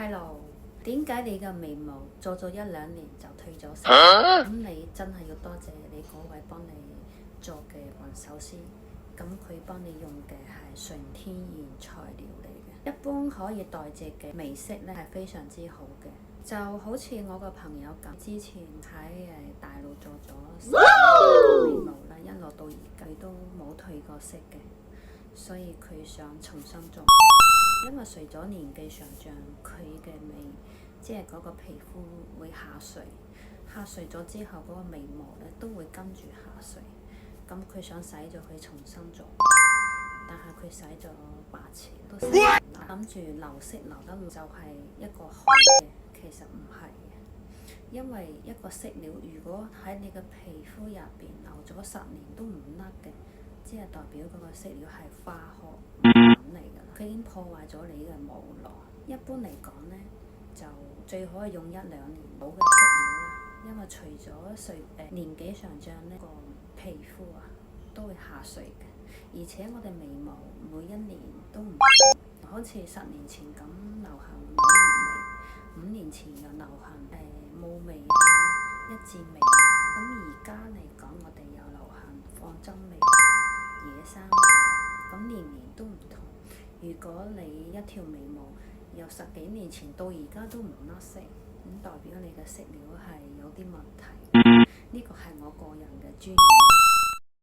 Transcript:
Hello，點解你嘅眉毛做咗1-2年就褪咗色？咁你真係要多謝你嗰位幫你做嘅紋繡師，咁佢幫你用嘅係純天然材料嚟嘅，一般可以代謝嘅眉色咧係非常之好嘅。就好似我個朋友咁，之前喺大陸做咗10年眉毛啦，一路到而家都冇褪過色嘅，所以佢想重新做。因為隨咗年紀上漲，佢嘅眉即係嗰個皮膚會下垂，下垂咗之後嗰個眉毛咧都會跟住下垂。咁佢想洗咗佢重新做，但係佢洗咗8次都洗唔甩，諗住留色留得就係一個好嘅，其實唔係嘅。因為一個色料如果喺你嘅皮膚入邊留咗10年都唔甩嘅，即係代表嗰個色料係化學品嚟㗎啦，佢已經破壞咗你嘅毛囊。一般嚟講呢，就最好係用1-2年好嘅色料啦，因為除咗年紀上漲呢個皮膚啊都會下垂嘅，而且我哋眉毛每1年都唔同，好似10年前咁流行柳葉眉，5年前又流行霧眉啊、一字眉啊，咁而家嚟講我哋又流行放針眉、野生眉啊，咁年年都唔同。如果你一條眉毛由10幾年前到而家都唔甩色，咁代表你嘅色料係有啲問題，呢個係我個人嘅專業。